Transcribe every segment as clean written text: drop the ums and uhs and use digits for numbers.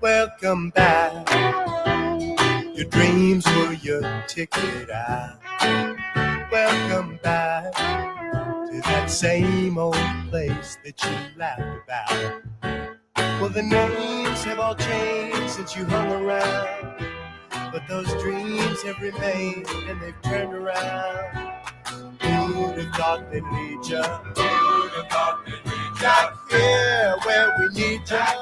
Welcome back. Your dreams were your ticket out. Welcome back to that same old place that you laughed about. Well, the names have all changed since you hung around, but those dreams have remained and they've turned around. Who'd have thought they'd lead you? Who'd have thought they'd lead you? Back here where we need you. Back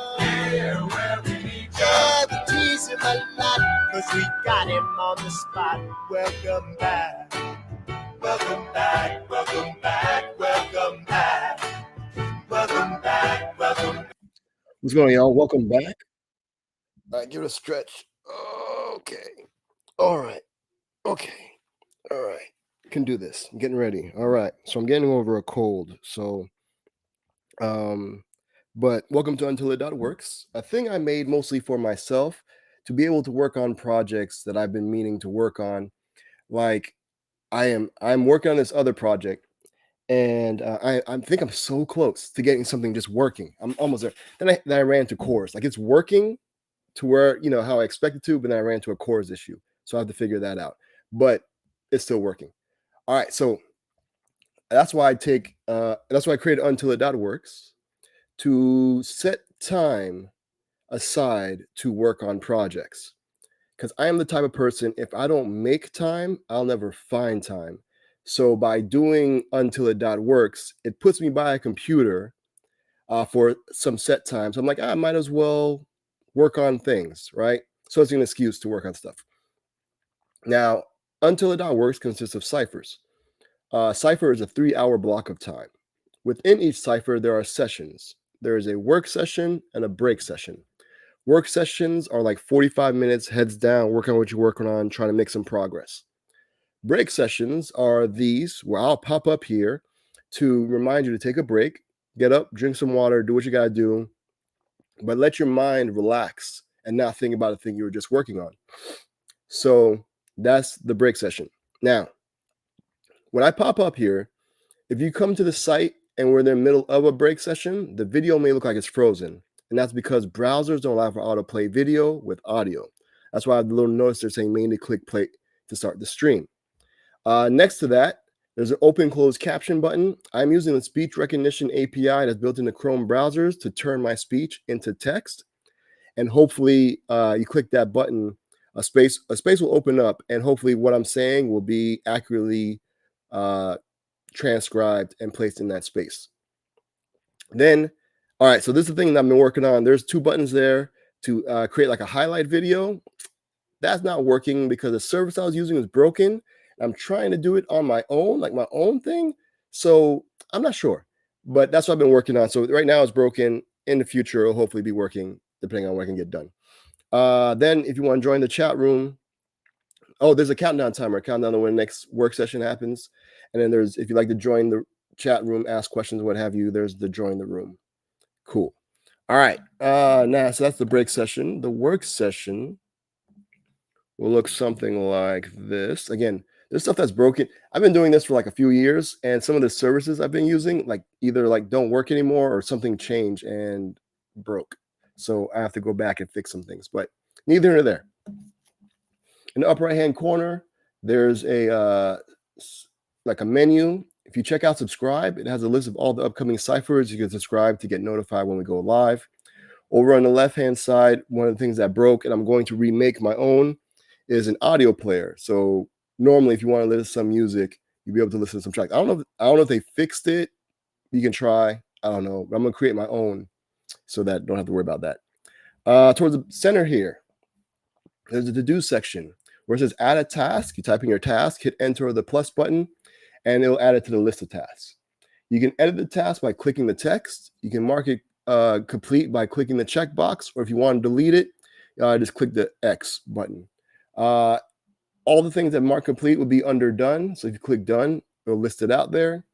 here where we need you. Yeah, the tease him a lot, cause we got him on the spot. Welcome back. Welcome back. Welcome back. Welcome back. Welcome back. Welcome back. What's going on, y'all? Welcome back. All right, give it a stretch. Okay. All right. Okay. All right. Can do this. I'm getting ready. All right. So I'm getting over a cold. So, but welcome to untilit.works, a thing I made mostly for myself to be able to work on projects that I've been meaning to work on. Like I'm working on this other project, and I think I'm so close to getting something just working. I'm almost there. Then I ran into cores. Like it's working to where how I expected to, but then I ran into a cores issue, so I have to figure that out. But it's still working. All right, so that's why I created untilit.works to set time aside to work on projects. Because I am the type of person, if I don't make time, I'll never find time. So by doing untilit.works, it puts me by a computer for some set times. I'm like, I might as well work on things, right? So it's an excuse to work on stuff. Now, untilit.works consists of ciphers. Cipher is a 3-hour block of time. Within each cipher, there are sessions. There is a work session and a break session. Work sessions are like 45 minutes, heads down, working on what you're working on, trying to make some progress. Break sessions are these where I'll pop up here to remind you to take a break, get up, drink some water, do what you got to do, but let your mind relax and not think about the thing you were just working on. So that's the break session. Now, when I pop up here, if you come to the site and we're in the middle of a break session, the video may look like it's frozen. And that's because browsers don't allow for autoplay video with audio. That's why I have the little notice they're saying mainly click play to start the stream. Next to that, there's an open close caption button. I'm using the speech recognition API that's built into Chrome browsers to turn my speech into text. And hopefully you click that button, a space will open up, and hopefully what I'm saying will be accurately transcribed and placed in that space. Then, all right, so this is the thing that I've been working on. There's 2 buttons there to create like a highlight video. That's not working because the service I was using is broken. I'm trying to do it on my own, like my own thing. So I'm not sure, but that's what I've been working on. So right now it's broken. In the future, it'll hopefully be working depending on what I can get done. Then if you want to join the chat room, there's a countdown timer, countdown to when the next work session happens. And then there's, if you'd like to join the chat room, ask questions, what have you, there's the join the room. Cool. All right. Now, so that's the break session. The work session will look something like this. Again, there's stuff that's broken. I've been doing this for like a few years, and some of the services I've been using, like either like don't work anymore or something changed and broke. So I have to go back and fix some things, but neither here nor there. In the upper right-hand corner, there's a like a menu. If you check out subscribe, it has a list of all the upcoming ciphers. You can subscribe to get notified when we go live. Over on the left-hand side, one of the things that broke, and I'm going to remake my own, is an audio player. So normally, if you want to listen to some music, you'll be able to listen to some tracks. I don't know if they fixed it. You can try. I don't know. But I'm going to create my own so that I don't have to worry about that. Towards the center here, there's a to-do section where it says add a task. You type in your task, hit enter or the plus button, and it'll add it to the list of tasks. You can edit the task by clicking the text. You can mark it complete by clicking the checkbox, or if you want to delete it, just click the X button. All the things that mark complete will be under done. So if you click done, it'll list it out there.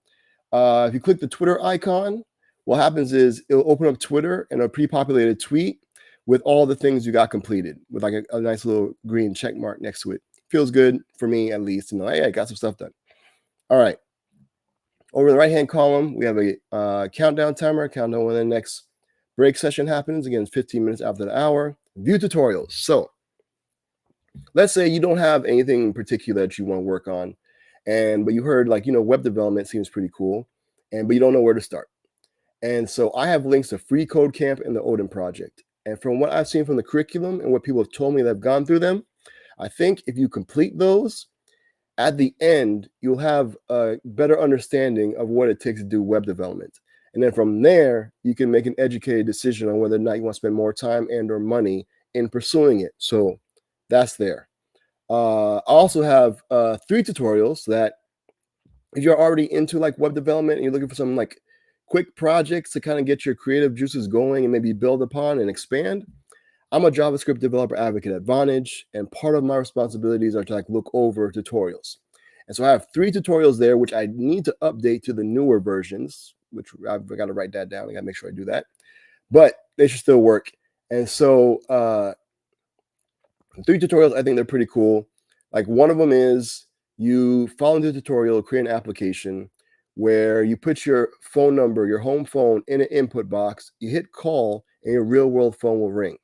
If you click the Twitter icon, what happens is it'll open up Twitter and a pre-populated tweet with all the things you got completed with like a nice little green check mark next to it. Feels good for me at least to know, hey, I got some stuff done. All right. Over in the right-hand column, we have a countdown timer, countdown when the next break session happens. Again, 15 minutes after the hour. view tutorials. So let's say you don't have anything in particular that you want to work on, but you heard like, web development seems pretty cool, but you don't know where to start. And so I have links to Free Code Camp and the Odin Project. And from what I've seen from the curriculum and what people have told me that have gone through them, I think if you complete those, at the end, you'll have a better understanding of what it takes to do web development. And then from there, you can make an educated decision on whether or not you want to spend more time and or money in pursuing it. So that's there. I also have 3 tutorials that if you're already into like web development and you're looking for some like quick projects to kind of get your creative juices going and maybe build upon and expand. I'm a JavaScript developer advocate at Vonage, and part of my responsibilities are to like look over tutorials. And so I have 3 tutorials there, which I need to update to the newer versions, which I've got to write that down. I got to make sure I do that, but they should still work. And so 3 tutorials, I think they're pretty cool. Like one of them is you follow the tutorial, create an application where you put your phone number, your home phone in an input box, you hit call, and your real world phone will ring.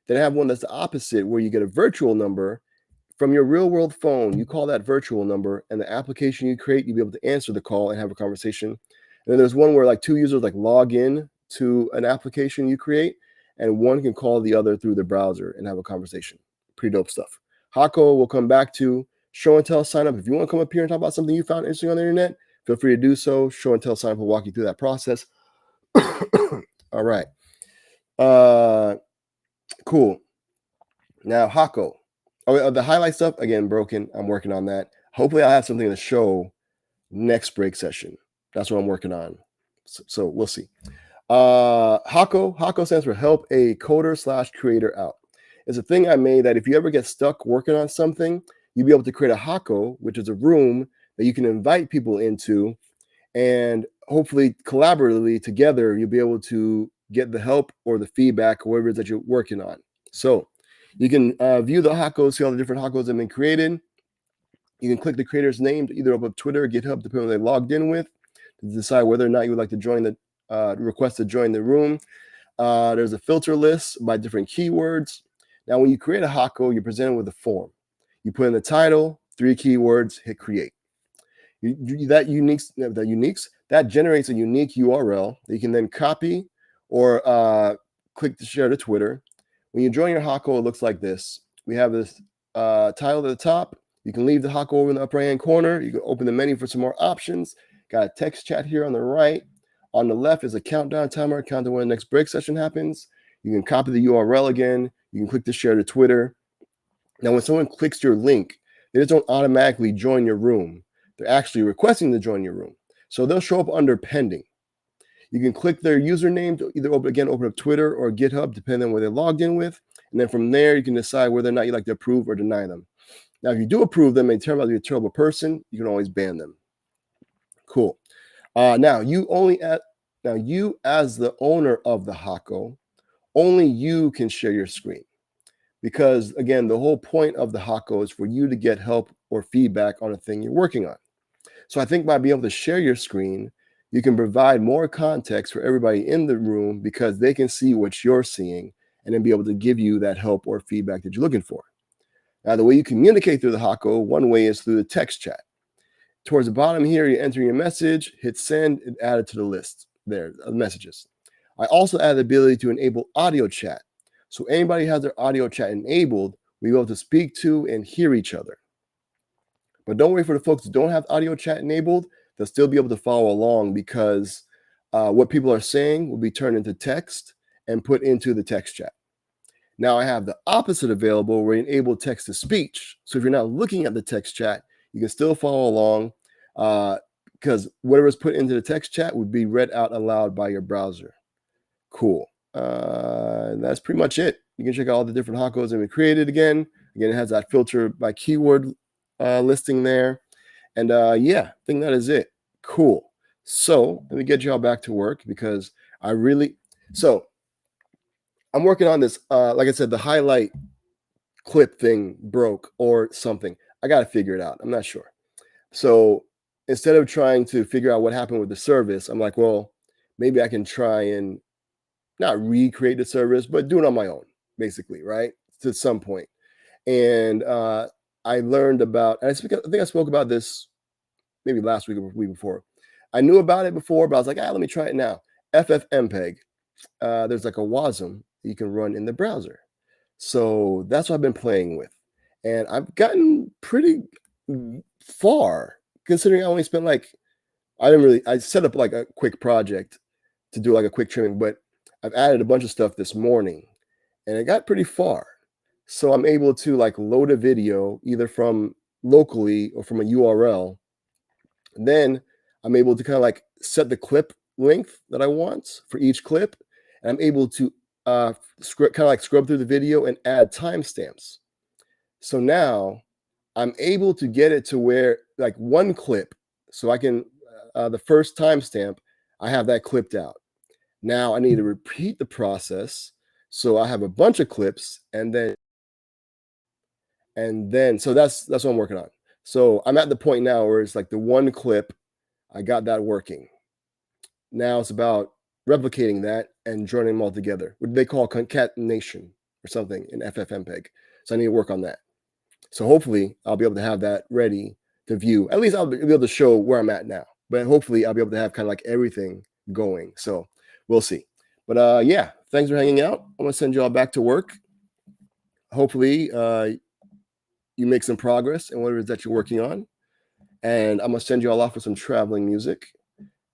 Then I have one that's the opposite, where you get a virtual number from your real world phone. You call that virtual number, and the application you create, you'll be able to answer the call and have a conversation. And then there's one where like 2 users like log in to an application you create, and one can call the other through the browser and have a conversation. Pretty dope stuff. Hako will come back to show and tell sign up. If you want to come up here and talk about something you found interesting on the internet, feel free to do so. Show and tell sign up will walk you through that process. All right. Cool. Now, Hako. The highlight stuff, again, broken. I'm working on that. Hopefully, I'll have something to show next break session. That's what I'm working on. So we'll see. Hako stands for Help a Coder/Creator Out. It's a thing I made that if you ever get stuck working on something, you'll be able to create a Hako, which is a room that you can invite people into, and hopefully collaboratively together, you'll be able to get the help or the feedback or whatever it is that you're working on. So you can view the Hakos, see all the different Hakos that have been created. You can click the creator's name to either up Twitter or GitHub, depending on what they logged in with, to decide whether or not you would like to join the request to join the room. There's a filter list by different keywords. Now, when you create a Hako, you're presented with a form. You put in the title, 3 keywords, hit create. That generates a unique URL that you can then copy or click to share to Twitter. When you join your Hako, it looks like this. We have this title at the top. You can leave the Hako over in the upper right hand corner. You can open the menu for some more options. Got a text chat here on the right. On the left is a countdown timer, counting when the next break session happens. You can copy the URL again. You can click to share to Twitter. Now, when someone clicks your link, they just don't automatically join your room. They're actually requesting to join your room. So they'll show up under pending. You can click their username to either open up Twitter or GitHub, depending on where they're logged in with. And then from there, you can decide whether or not you like to approve or deny them. Now, if you do approve them and they turn out to be a terrible person, you can always ban them. Cool. Now, you as the owner of the Hako, only you can share your screen. Because, again, the whole point of the Hako is for you to get help or feedback on a thing you're working on. So I think by being able to share your screen, you can provide more context for everybody in the room because they can see what you're seeing and then be able to give you that help or feedback that you're looking for. Now, the way you communicate through the Hako, one way is through the text chat. Towards the bottom here, you're entering your message, hit send, and add it to the list there of messages. I also add the ability to enable audio chat. So anybody who has their audio chat enabled, we'll be able to speak to and hear each other. But don't worry for the folks who don't have audio chat enabled, they'll still be able to follow along because what people are saying will be turned into text and put into the text chat. Now I have the opposite available where you enable text to speech. So if you're not looking at the text chat, you can still follow along because whatever is put into the text chat would be read out aloud by your browser. Cool. That's pretty much it. You can check out all the different Hakos that we created again. Again, it has that filter by keyword listing there. And yeah, I think that is it. Cool. So let me get y'all back to work because I'm working on this. Like I said, the highlight clip thing broke or something. I got to figure it out. I'm not sure. So instead of trying to figure out what happened with the service, I'm like, well, maybe I can try and not recreate the service, but do it on my own. basically, right? To some point. And I learned about, and I think I spoke about this maybe last week or the week before. I knew about it before, but I was like, let me try it now. FFmpeg. There's like a WASM you can run in the browser. So that's what I've been playing with. And I've gotten pretty far, considering I only spent I set up like a quick project to do like a quick trimming, but I've added a bunch of stuff this morning and it got pretty far. So I'm able to like load a video either from locally or from a URL. And then I'm able to kind of like set the clip length that I want for each clip. And I'm able to kind of like scrub through the video and add timestamps. So now I'm able to get it to where like one clip, so I can, the first timestamp, I have that clipped out. Now I need to repeat the process. So I have a bunch of clips and then so that's what I'm working on. So I'm at the point now where it's like the one clip, I got that working. Now it's about replicating that and joining them all together, what they call concatenation or something in FFmpeg. So I need to work on that. So hopefully I'll be able to have that ready to view. At least I'll be able to show where I'm at now. But hopefully I'll be able to have kind of like everything going. So we'll see. But yeah, thanks for hanging out. I'm going to send you all back to work. Hopefully you make some progress in whatever it is that you're working on. And I'm going to send you all off with some traveling music.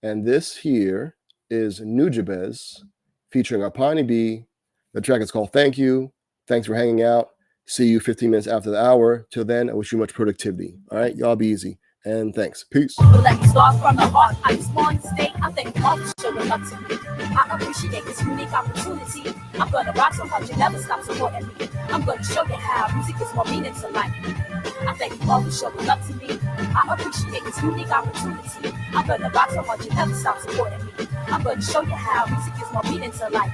And this here is Nujabes featuring Apani B. The track is called Thank You. Thanks for hanging out. See you 15 minutes after the hour. Till then, I wish you much productivity. All right, y'all be easy. And thanks. Peace. Let's start from the heart. I just want to stay. I thank God for showing up to me. I appreciate this unique opportunity. I'm gonna rock so hard you never stop supporting me. I'm gonna show you how music is more meaning to life. I thank you all for showing up to me. I appreciate this unique opportunity. I'm gonna rock so hard you never stop supporting me. I'm gonna show you how music is more meaning to life.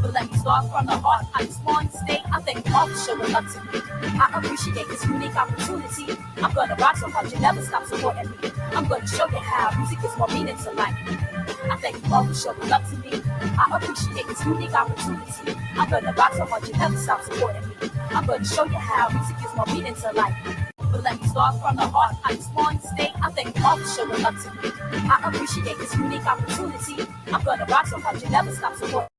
But let me start from the heart. I just want to stay. I thank you all for showing up to me. I appreciate this unique opportunity. I'm gonna rock so hard you never stop supporting me. I'm gonna show you how music is more meaning to life. I thank you all for showing up to me. I appreciate this unique opportunity. I'm gonna rock so hard you never stop supporting me. I'm gonna show you how music is more meaning to life. But let me start from the heart. I just want to stay. I thank you all for showing up to me. I appreciate this unique opportunity. I'm gonna rock so hard you never stop supporting me.